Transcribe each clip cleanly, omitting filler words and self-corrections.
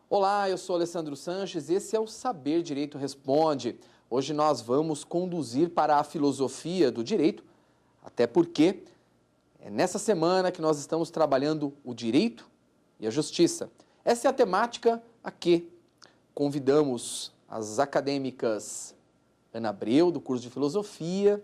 Olá, eu sou Alessandro Sanches, esse é o Saber Direito Responde. Hoje nós vamos conduzir para a filosofia do direito, até porque é nessa semana que nós estamos trabalhando o direito e a justiça. Essa é a temática a que convidamos as acadêmicas Ana Abreu, do curso de Filosofia,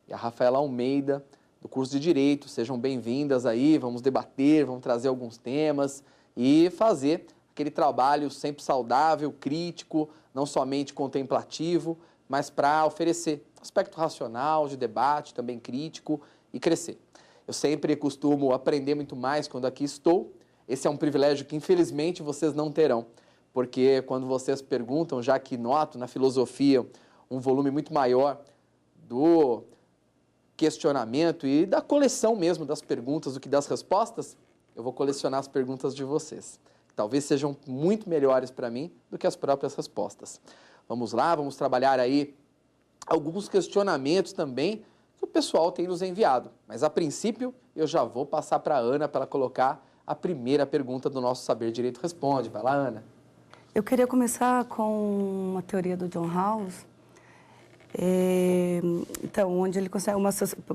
e a Rafaela Almeida, do curso de Direito. Sejam bem-vindas aí, vamos debater, vamos trazer alguns temas e fazer aquele trabalho sempre saudável, crítico, não somente contemplativo, mas para oferecer aspecto racional, de debate, também crítico e crescer. Eu sempre costumo aprender muito mais quando aqui estou. Esse é um privilégio que, infelizmente, vocês não terão, porque quando vocês perguntam, já que noto na filosofia um volume muito maior do questionamento e da coleção mesmo das perguntas do que das respostas, eu vou colecionar as perguntas de vocês. Talvez sejam muito melhores para mim do que as próprias respostas. Vamos lá, vamos trabalhar aí alguns questionamentos também que o pessoal tem nos enviado. Mas, a princípio, eu já vou passar para a Ana para ela colocar a primeira pergunta do nosso Saber Direito Responde. Vai lá, Ana. Eu queria começar com uma teoria do John Rawls, então, onde ele considera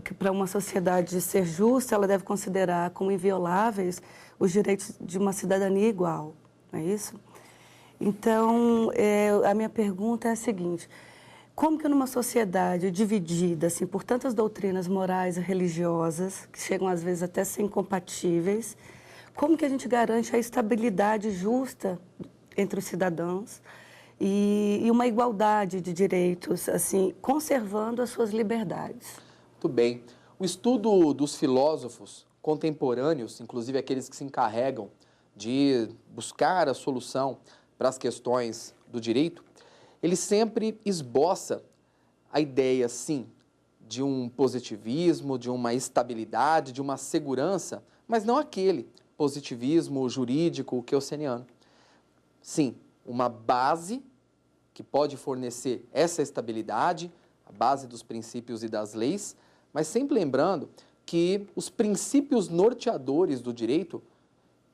que para uma sociedade ser justa, ela deve considerar como invioláveis os direitos de uma cidadania igual, não é isso? Então, a minha pergunta é a seguinte: como que numa sociedade dividida assim, por tantas doutrinas morais e religiosas, que chegam às vezes até a ser incompatíveis, como que a gente garante a estabilidade justa entre os cidadãos e uma igualdade de direitos, assim, conservando as suas liberdades? Muito bem. O estudo dos filósofos contemporâneos, inclusive aqueles que se encarregam de buscar a solução para as questões do direito, ele sempre esboça a ideia, sim, de um positivismo, de uma estabilidade, de uma segurança, mas não aquele positivismo jurídico kelseniano. Sim, uma base que pode fornecer essa estabilidade, a base dos princípios e das leis, mas sempre lembrando que os princípios norteadores do direito,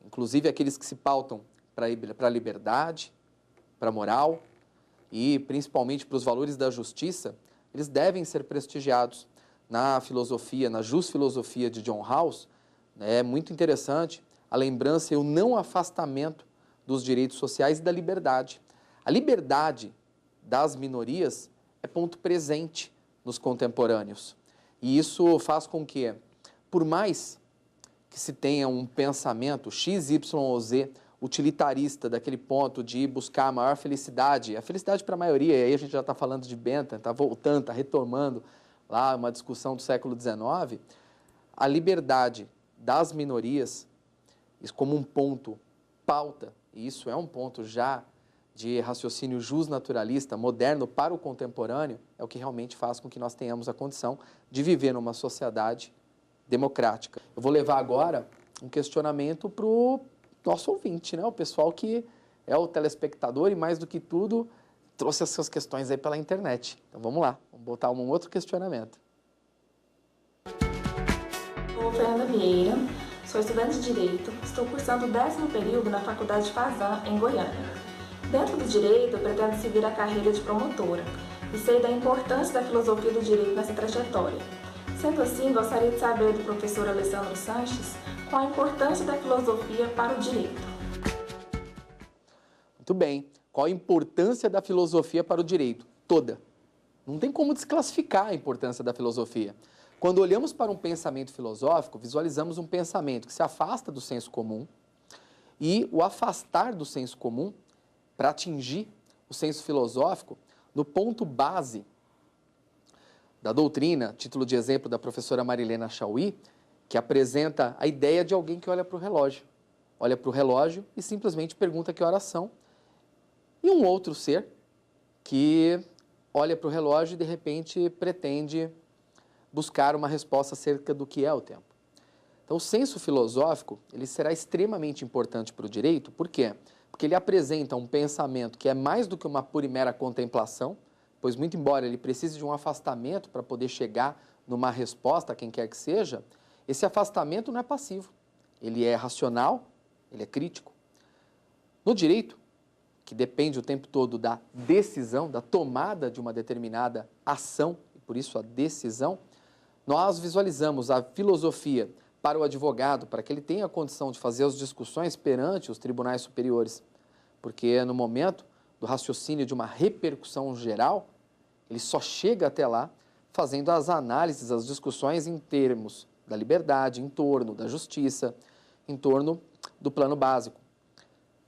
inclusive aqueles que se pautam para a liberdade, para a moral e principalmente para os valores da justiça, eles devem ser prestigiados. Na filosofia, na Jusfilosofia de John Rawls, é muito interessante a lembrança e o não afastamento dos direitos sociais e da liberdade. A liberdade das minorias é ponto presente nos contemporâneos. E isso faz com que, por mais que se tenha um pensamento X, Y ou Z utilitarista daquele ponto de buscar a maior felicidade, a felicidade para a maioria, e aí a gente já está falando de Bentham, está voltando, está retomando lá uma discussão do século XIX, a liberdade das minorias, isso como um ponto pauta, e isso é um ponto já de raciocínio justnaturalista moderno para o contemporâneo, é o que realmente faz com que nós tenhamos a condição de viver numa sociedade democrática. Eu vou levar agora um questionamento para o nosso ouvinte, né? O pessoal que é o telespectador e, mais do que tudo, trouxe as suas questões aí pela internet. Então vamos lá, vamos botar um outro questionamento. Sou Fernanda Vieira, sou estudante de Direito, estou cursando o 10º período na Faculdade de Fazan, em Goiânia. Dentro do direito, eu pretendo seguir a carreira de promotora e sei da importância da filosofia do direito nessa trajetória. Sendo assim, gostaria de saber do professor Alessandro Sanches qual a importância da filosofia para o direito. Muito bem. Qual a importância da filosofia para o direito? Toda. Não tem como desclassificar a importância da filosofia. Quando olhamos para um pensamento filosófico, visualizamos um pensamento que se afasta do senso comum, e o afastar do senso comum para atingir o senso filosófico no ponto base da doutrina, título de exemplo da professora Marilena Chauí, que apresenta a ideia de alguém que olha para o relógio. Olha para o relógio e simplesmente pergunta que horas são. E um outro ser que olha para o relógio e de repente pretende buscar uma resposta acerca do que é o tempo. Então, o senso filosófico ele será extremamente importante para o direito. Por quê? Porque ele apresenta um pensamento que é mais do que uma pura e mera contemplação, pois, muito embora ele precise de um afastamento para poder chegar numa resposta a quem quer que seja, esse afastamento não é passivo. Ele é racional, ele é crítico. No direito, que depende o tempo todo da decisão, da tomada de uma determinada ação, e por isso a decisão, nós visualizamos a filosofia para o advogado, para que ele tenha a condição de fazer as discussões perante os tribunais superiores, porque no momento do raciocínio de uma repercussão geral, ele só chega até lá fazendo as análises, as discussões em termos da liberdade, em torno da justiça, em torno do plano básico.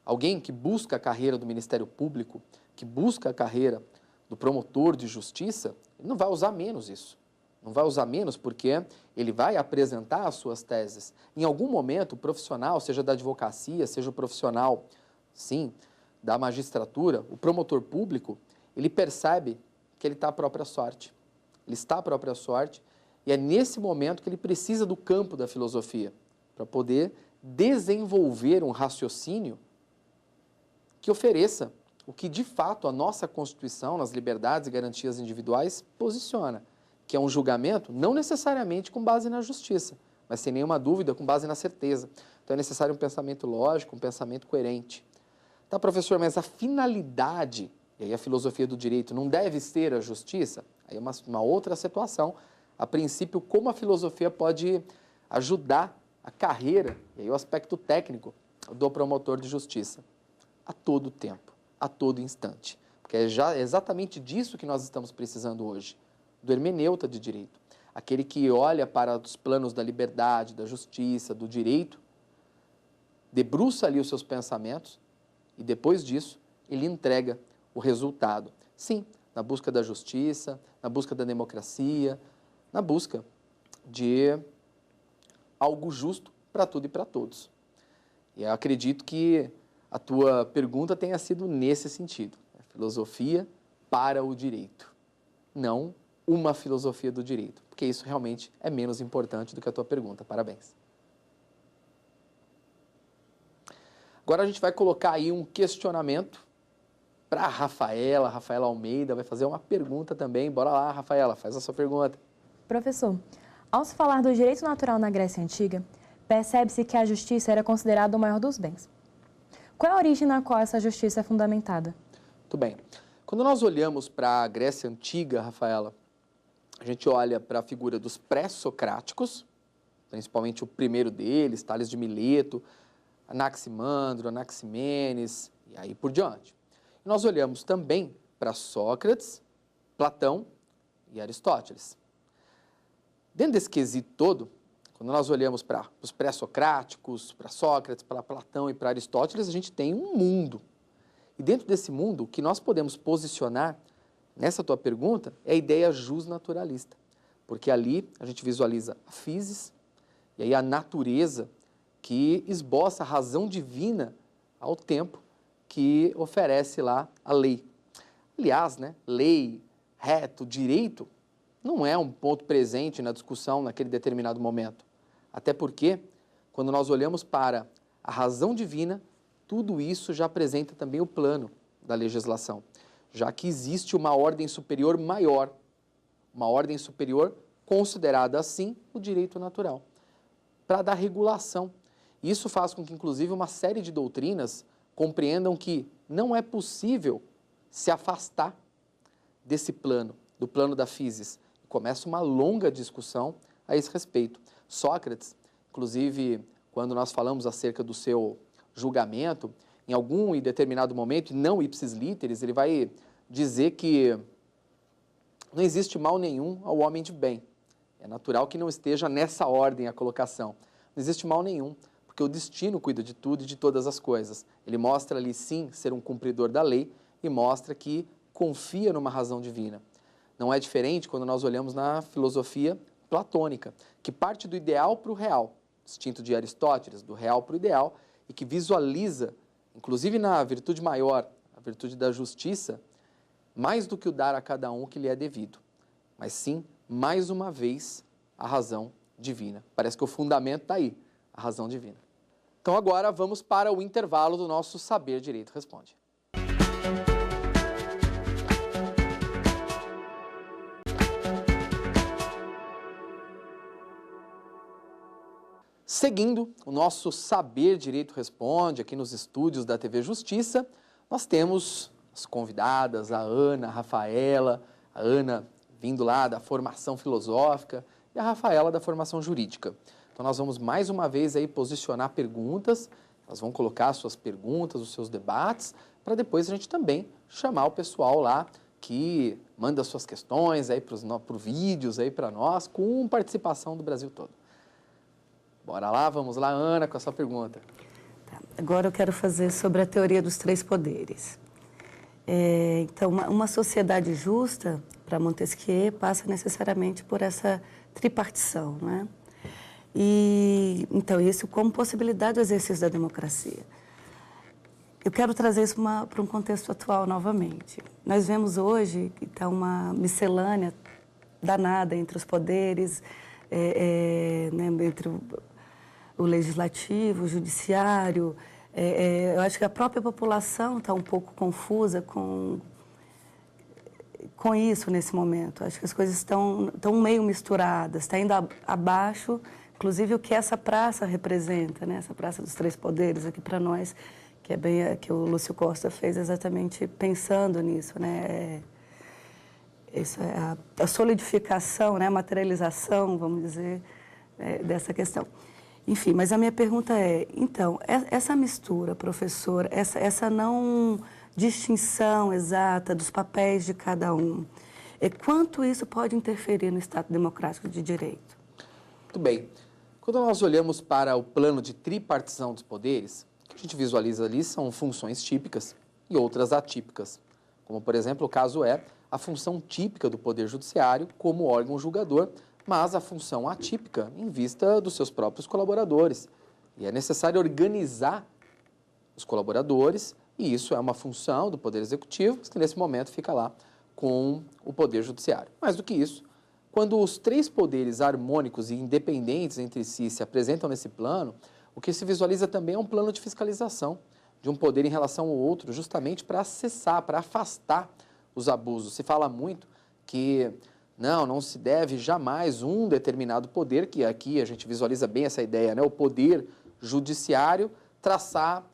Alguém que busca a carreira do Ministério Público, que busca a carreira do promotor de justiça, ele não vai usar menos isso. Não vai usar menos porque ele vai apresentar as suas teses. Em algum momento, o profissional, seja da advocacia, seja o profissional, sim, da magistratura, o promotor público, ele percebe que ele está à própria sorte. Ele está à própria sorte e é nesse momento que ele precisa do campo da filosofia para poder desenvolver um raciocínio que ofereça o que, de fato, a nossa Constituição, nas liberdades e garantias individuais, posiciona, que é um julgamento não necessariamente com base na justiça, mas sem nenhuma dúvida com base na certeza. Então é necessário um pensamento lógico, um pensamento coerente. Tá, professor, mas a finalidade, e aí a filosofia do direito, não deve ser a justiça? Aí é uma outra situação. A princípio, como a filosofia pode ajudar a carreira, e aí o aspecto técnico do promotor de justiça? A todo tempo, a todo instante. Porque é exatamente disso que nós estamos precisando hoje, do hermeneuta de direito. Aquele que olha para os planos da liberdade, da justiça, do direito, debruça ali os seus pensamentos e depois disso ele entrega o resultado. Sim, na busca da justiça, na busca da democracia, na busca de algo justo para tudo e para todos. E eu acredito que a tua pergunta tenha sido nesse sentido. Filosofia para o direito, não uma filosofia do direito, porque isso realmente é menos importante do que a tua pergunta. Parabéns. Agora a gente vai colocar aí um questionamento para a Rafaela Almeida, vai fazer uma pergunta também. Bora lá, Rafaela, faz a sua pergunta. Professor, ao se falar do direito natural na Grécia Antiga, percebe-se que a justiça era considerada o maior dos bens. Qual é a origem na qual essa justiça é fundamentada? Muito bem. Quando nós olhamos para a Grécia Antiga, Rafaela, a gente olha para a figura dos pré-socráticos, principalmente o primeiro deles, Tales de Mileto, Anaximandro, Anaximenes, e aí por diante. E nós olhamos também para Sócrates, Platão e Aristóteles. Dentro desse quesito todo, quando nós olhamos para os pré-socráticos, para Sócrates, para Platão e para Aristóteles, a gente tem um mundo. E dentro desse mundo, o que nós podemos posicionar nessa tua pergunta é a ideia justnaturalista. Porque ali a gente visualiza a physis e aí a natureza que esboça a razão divina ao tempo que oferece lá a lei. Aliás, né, lei, reto, direito, não é um ponto presente na discussão naquele determinado momento. Até porque, quando nós olhamos para a razão divina, tudo isso já apresenta também o plano da legislação, já que existe uma ordem superior maior, uma ordem superior considerada assim o direito natural, para dar regulação. Isso faz com que, inclusive, uma série de doutrinas compreendam que não é possível se afastar desse plano, do plano da physis. Começa uma longa discussão a esse respeito. Sócrates, inclusive, quando nós falamos acerca do seu julgamento, em algum e determinado momento, não ipsis literis, ele vai dizer que não existe mal nenhum ao homem de bem. É natural que não esteja nessa ordem a colocação. Não existe mal nenhum, porque o destino cuida de tudo e de todas as coisas. Ele mostra ali, sim, ser um cumpridor da lei e mostra que confia numa razão divina. Não é diferente quando nós olhamos na filosofia platônica, que parte do ideal para o real, distinto de Aristóteles, do real para o ideal, e que visualiza, inclusive na virtude maior, a virtude da justiça, mais do que o dar a cada um o que lhe é devido, mas sim, mais uma vez, a razão divina. Parece que o fundamento está aí, a razão divina. Então agora vamos para o intervalo do nosso Saber Direito Responde. Seguindo o nosso Saber Direito Responde, aqui nos estúdios da TV Justiça, nós temos as convidadas, a Ana, a Rafaela, a Ana vindo lá da formação filosófica e a Rafaela da formação jurídica. Então nós vamos mais uma vez aí posicionar perguntas, elas vão colocar suas perguntas, os seus debates, para depois a gente também chamar o pessoal lá que manda suas questões aí para vídeos aí para nós, com participação do Brasil todo. Bora lá, vamos lá, Ana, com a sua pergunta. Tá. Agora eu quero fazer sobre a teoria dos três poderes. Então, uma sociedade justa, para Montesquieu, passa necessariamente por essa tripartição, né? E, então, isso como possibilidade do exercício da democracia. Eu quero trazer isso para um contexto atual novamente. Nós vemos hoje que está uma miscelânea danada entre os poderes, né, entre o legislativo, o judiciário. Eu acho que a própria população está um pouco confusa com isso nesse momento. Acho que as coisas estão meio misturadas, está indo abaixo, inclusive o que essa praça representa, né? Essa praça dos três poderes aqui para nós, que é bem que o Lúcio Costa fez exatamente pensando nisso, né? Isso é a solidificação, né? A materialização, vamos dizer, dessa questão. Enfim, mas a minha pergunta então, essa mistura, professor, essa não distinção exata dos papéis de cada um, quanto isso pode interferir no Estado democrático de direito? Muito bem. Quando nós olhamos para o plano de tripartição dos poderes, o que a gente visualiza ali são funções típicas e outras atípicas, como, por exemplo, o caso a função típica do Poder Judiciário como órgão julgador, mas a função atípica em vista dos seus próprios colaboradores. E é necessário organizar os colaboradores, e isso é uma função do Poder Executivo, que nesse momento fica lá com o Poder Judiciário. Mais do que isso, quando os três poderes harmônicos e independentes entre si se apresentam nesse plano, o que se visualiza também é um plano de fiscalização de um poder em relação ao outro, justamente para acessar, para afastar os abusos. Se fala muito que não se deve jamais um determinado poder, que aqui a gente visualiza bem essa ideia, né? O poder judiciário traçar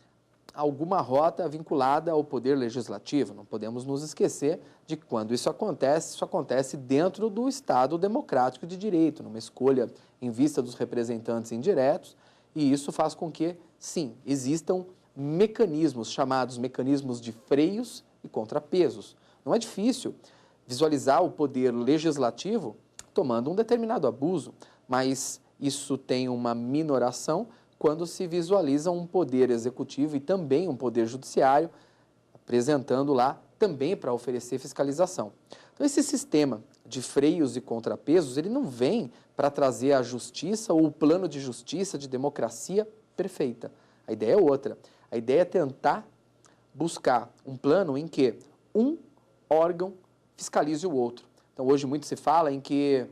alguma rota vinculada ao poder legislativo. Não podemos nos esquecer de que quando isso acontece dentro do Estado democrático de direito, numa escolha em vista dos representantes indiretos, e isso faz com que, sim, existam mecanismos chamados mecanismos de freios e contrapesos. Não é difícil visualizar o poder legislativo tomando um determinado abuso, mas isso tem uma minoração quando se visualiza um poder executivo e também um poder judiciário apresentando lá também para oferecer fiscalização. Então, esse sistema de freios e contrapesos, ele não vem para trazer a justiça ou o plano de justiça, de democracia perfeita. A ideia é outra. A ideia é tentar buscar um plano em que um órgão fiscalize o outro. Então, hoje muito se fala em que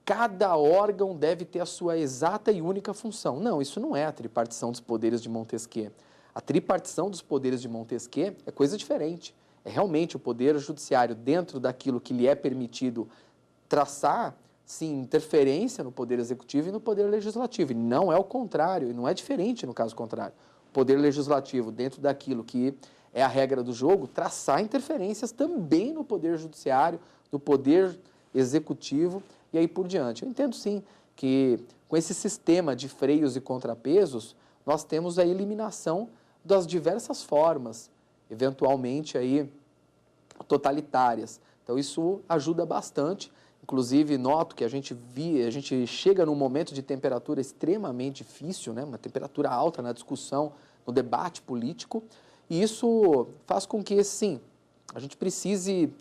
cada órgão deve ter a sua exata e única função. Não, isso não é a tripartição dos poderes de Montesquieu. A tripartição dos poderes de Montesquieu é coisa diferente. É realmente o poder judiciário dentro daquilo que lhe é permitido traçar, sim, interferência no poder executivo e no poder legislativo. E não é o contrário, e não é diferente no caso contrário. O poder legislativo, dentro daquilo que é a regra do jogo, traçar interferências também no poder judiciário, no poder executivo e aí por diante. Eu entendo sim que com esse sistema de freios e contrapesos, nós temos a eliminação das diversas formas, eventualmente aí totalitárias. Então isso ajuda bastante. Inclusive, noto que a gente chega num momento de temperatura extremamente difícil, né? Uma temperatura alta na discussão, no debate político, e isso faz com que, sim, a gente precise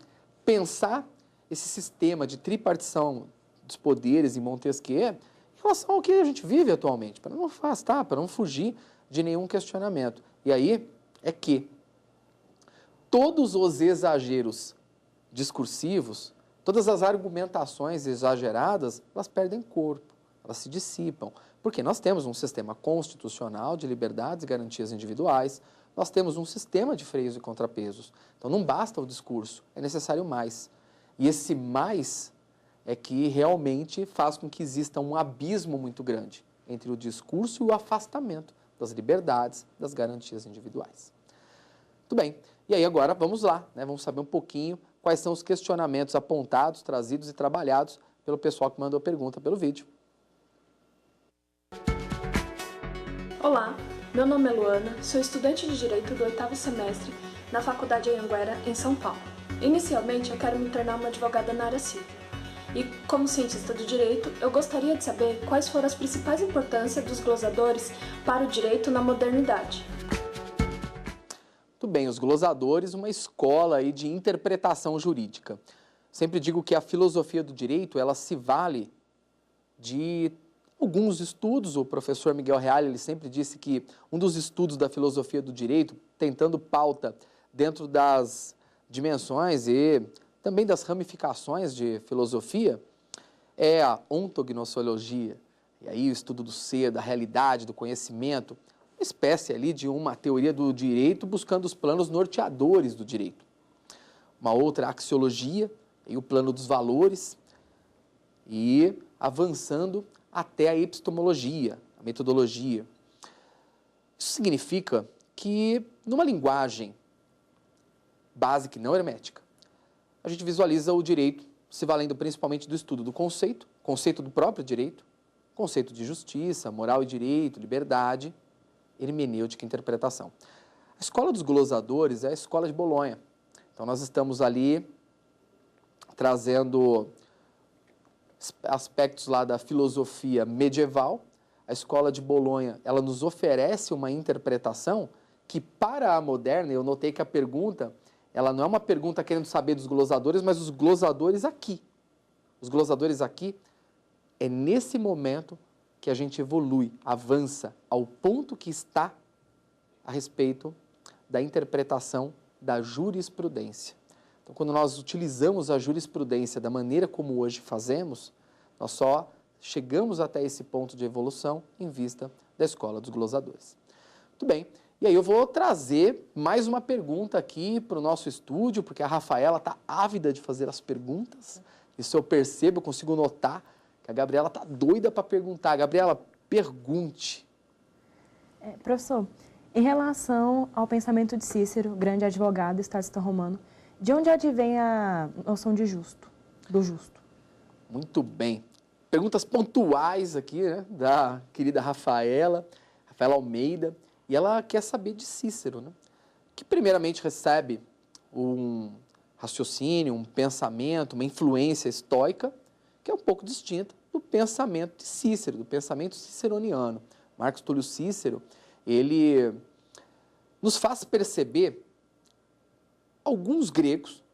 pensar esse sistema de tripartição dos poderes em Montesquieu em relação ao que a gente vive atualmente, para não afastar, para não fugir de nenhum questionamento. E aí é que todos os exageros discursivos, todas as argumentações exageradas, elas perdem corpo, elas se dissipam, porque nós temos um sistema constitucional de liberdades e garantias individuais, nós temos um sistema de freios e contrapesos. Então não basta o discurso, é necessário mais. E esse mais é que realmente faz com que exista um abismo muito grande entre o discurso e o afastamento das liberdades, das garantias individuais. Muito bem, e aí agora vamos lá, né? Vamos saber um pouquinho quais são os questionamentos apontados, trazidos e trabalhados pelo pessoal que mandou pergunta pelo vídeo. Olá, meu nome é Luana, sou estudante de Direito do 8º semestre na Faculdade Anhanguera, em São Paulo. Inicialmente, eu quero me tornar uma advogada na área civil. E, como cientista do direito, eu gostaria de saber quais foram as principais importâncias dos glosadores para o direito na modernidade. Muito bem, os glosadores, uma escola aí de interpretação jurídica. Sempre digo que a filosofia do direito, ela se vale de alguns estudos. O professor Miguel Reale, ele sempre disse que um dos estudos da filosofia do direito, tentando pauta dentro das dimensões e também das ramificações de filosofia, é a ontognossologia. E aí o estudo do ser, da realidade, do conhecimento, uma espécie ali de uma teoria do direito buscando os planos norteadores do direito. Uma outra axiologia, e o plano dos valores, e avançando até a epistemologia, a metodologia. Isso significa que, numa linguagem básica e não hermética, a gente visualiza o direito se valendo principalmente do estudo do conceito do próprio direito, conceito de justiça, moral e direito, liberdade, hermenêutica e interpretação. A escola dos glosadores é a escola de Bolonha. Então, nós estamos ali trazendo aspectos lá da filosofia medieval. A escola de Bolonha, ela nos oferece uma interpretação que, para a moderna, eu notei que a pergunta, ela não é uma pergunta querendo saber dos glosadores, mas os glosadores aqui. Os glosadores aqui, é nesse momento que a gente evolui, avança ao ponto que está a respeito da interpretação da jurisprudência. Então, quando nós utilizamos a jurisprudência da maneira como hoje fazemos, nós só chegamos até esse ponto de evolução em vista da escola dos glosadores. Muito bem. E aí eu vou trazer mais uma pergunta aqui para o nosso estúdio, porque a Rafaela está ávida de fazer as perguntas. Isso eu percebo, eu consigo notar que a Gabriela está doida para perguntar. Gabriela, pergunte. Professor, em relação ao pensamento de Cícero, grande advogado, estadista romano, de onde advém a noção de justo, do justo? Muito bem. Perguntas pontuais aqui, né, da querida Rafaela Almeida. E ela quer saber de Cícero, né? Que primeiramente recebe um raciocínio, um pensamento, uma influência estoica, que é um pouco distinta do pensamento de Cícero, do pensamento ciceroniano. Marcos Túlio Cícero, ele nos faz perceber alguns gregos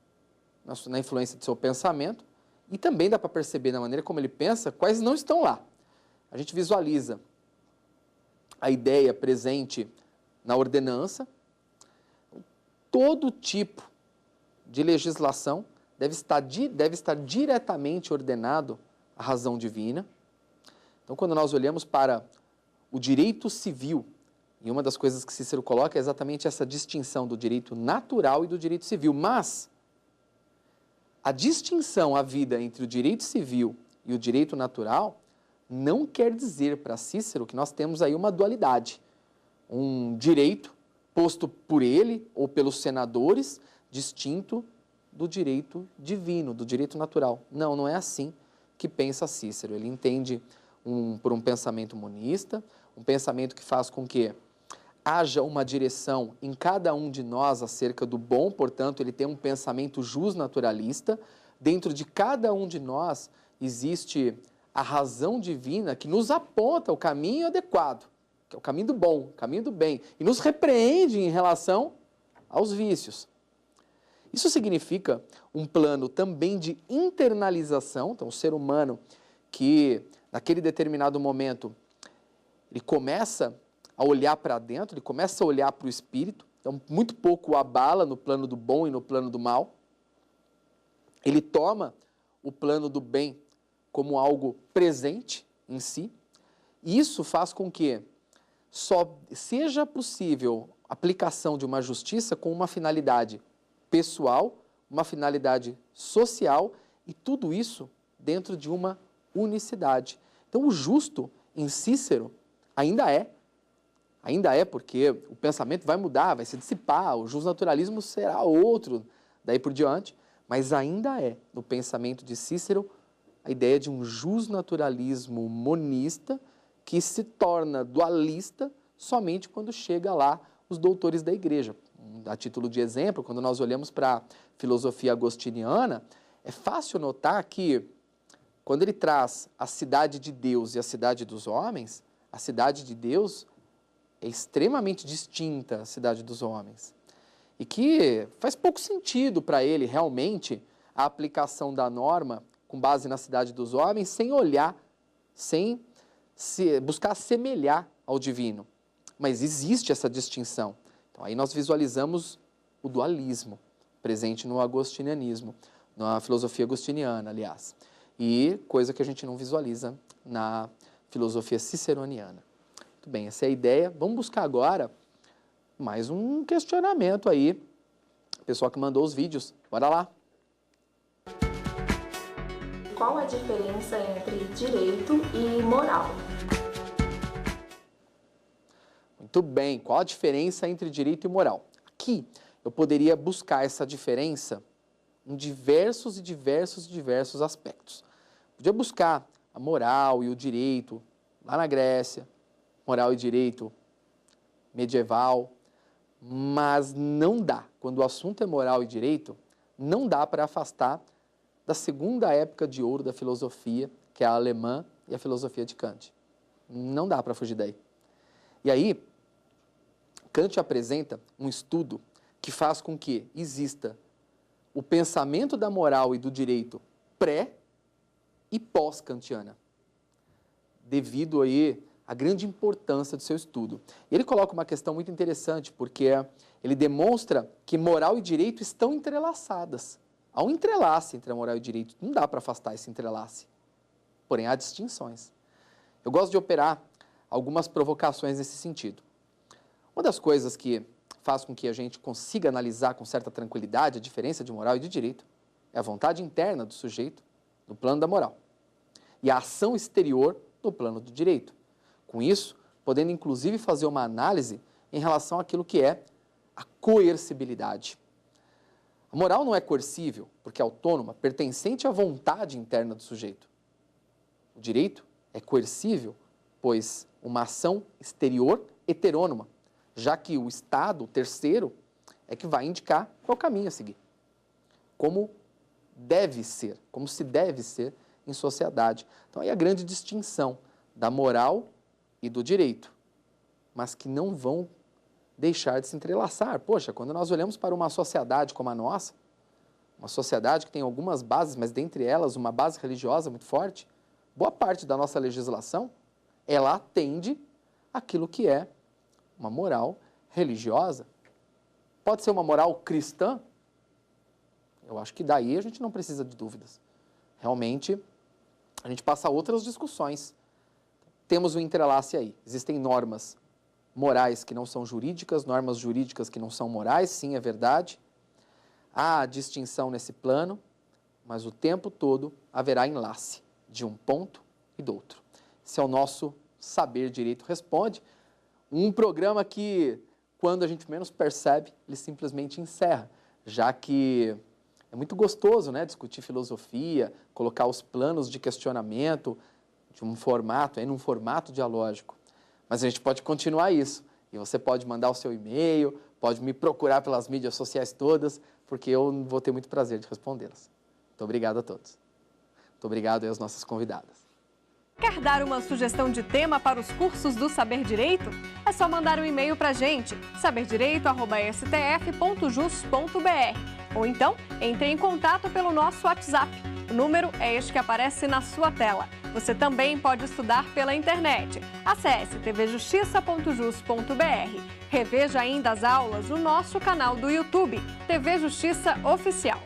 na influência de seu pensamento, e também dá para perceber na maneira como ele pensa quais não estão lá. A gente visualiza a ideia presente na ordenança. Todo tipo de legislação deve estar diretamente ordenado à razão divina. Então, quando nós olhamos para o direito civil, e uma das coisas que Cícero coloca é exatamente essa distinção do direito natural e do direito civil. Mas a distinção havida entre o direito civil e o direito natural não quer dizer para Cícero que nós temos aí uma dualidade. Um direito posto por ele ou pelos senadores, distinto do direito divino, do direito natural. Não, não é assim que pensa Cícero. Ele entende por um pensamento monista, um pensamento que faz com que haja uma direção em cada um de nós acerca do bom, portanto, ele tem um pensamento justnaturalista. Dentro de cada um de nós existe a razão divina que nos aponta o caminho adequado, que é o caminho do bom, o caminho do bem, e nos repreende em relação aos vícios. Isso significa um plano também de internalização. Então, o ser humano que, naquele determinado momento, ele começa a olhar para dentro, ele começa a olhar para o espírito, então muito pouco o abala no plano do bom e no plano do mal. Ele toma o plano do bem como algo presente em si, e isso faz com que só seja possível a aplicação de uma justiça com uma finalidade pessoal, uma finalidade social, e tudo isso dentro de uma unicidade. Então, o justo, em Cícero, ainda é. Ainda é, porque o pensamento vai mudar, vai se dissipar, o justnaturalismo será outro daí por diante, mas ainda é, no pensamento de Cícero, a ideia de um justnaturalismo monista que se torna dualista somente quando chega lá os doutores da igreja. A título de exemplo, quando nós olhamos para a filosofia agostiniana, é fácil notar que quando ele traz a cidade de Deus e a cidade dos homens, a cidade de Deus é extremamente distinta da cidade dos homens. E que faz pouco sentido para ele, realmente, a aplicação da norma com base na cidade dos homens, sem olhar, sem buscar assemelhar ao divino. Mas existe essa distinção. Então, aí nós visualizamos o dualismo presente no agostinianismo, na filosofia agostiniana, aliás. E coisa que a gente não visualiza na filosofia ciceroniana. Muito bem, essa é a ideia. Vamos buscar agora mais um questionamento aí. O pessoal que mandou os vídeos, bora lá. Qual a diferença entre direito e moral? Muito bem, qual a diferença entre direito e moral? Aqui eu poderia buscar essa diferença em diversos aspectos. Podia buscar a moral e o direito lá na Grécia, moral e direito medieval, mas não dá. Quando o assunto é moral e direito, não dá para afastar da segunda época de ouro da filosofia, que é a alemã e a filosofia de Kant. Não dá para fugir daí. E aí, Kant apresenta um estudo que faz com que exista o pensamento da moral e do direito pré e pós-kantiana, devido aí à grande importância do seu estudo. Ele coloca uma questão muito interessante, porque ele demonstra que moral e direito estão entrelaçadas. Há um entrelace entre a moral e o direito, não dá para afastar esse entrelace, porém há distinções. Eu gosto de operar algumas provocações nesse sentido. Uma das coisas que faz com que a gente consiga analisar com certa tranquilidade a diferença de moral e de direito é a vontade interna do sujeito no plano da moral e a ação exterior no plano do direito. Com isso, podendo inclusive fazer uma análise em relação àquilo que é a coercibilidade. A moral não é coercível, porque é autônoma, pertencente à vontade interna do sujeito. O direito é coercível, pois uma ação exterior heterônoma, já que o Estado, o terceiro, é que vai indicar qual caminho a seguir. Como deve ser, como se deve ser em sociedade. Então, aí a grande distinção da moral e do direito, mas que não vão deixar de se entrelaçar. Poxa, quando nós olhamos para uma sociedade como a nossa, uma sociedade que tem algumas bases, mas dentre elas uma base religiosa muito forte, boa parte da nossa legislação, ela atende àquilo que é uma moral religiosa. Pode ser uma moral cristã? Eu acho que daí a gente não precisa de dúvidas. Realmente, a gente passa a outras discussões. Temos um entrelace aí. Existem normas morais que não são jurídicas, normas jurídicas que não são morais, sim, é verdade. Há distinção nesse plano, mas o tempo todo haverá enlace de um ponto e do outro. Esse é o nosso Saber Direito Responde, um programa que, quando a gente menos percebe, ele simplesmente encerra, já que é muito gostoso, né, discutir filosofia, colocar os planos de questionamento de um formato, num formato dialógico. Mas a gente pode continuar isso. E você pode mandar o seu e-mail, pode me procurar pelas mídias sociais todas, porque eu vou ter muito prazer de respondê-las. Muito obrigado a todos. Muito obrigado às nossas convidadas. Quer dar uma sugestão de tema para os cursos do Saber Direito? É só mandar um e-mail para a gente, saberdireito@stf.jus.br. Ou então, entre em contato pelo nosso WhatsApp. O número é este que aparece na sua tela. Você também pode estudar pela internet. Acesse tvjustiça.jus.br. Reveja ainda as aulas no nosso canal do YouTube, TV Justiça Oficial.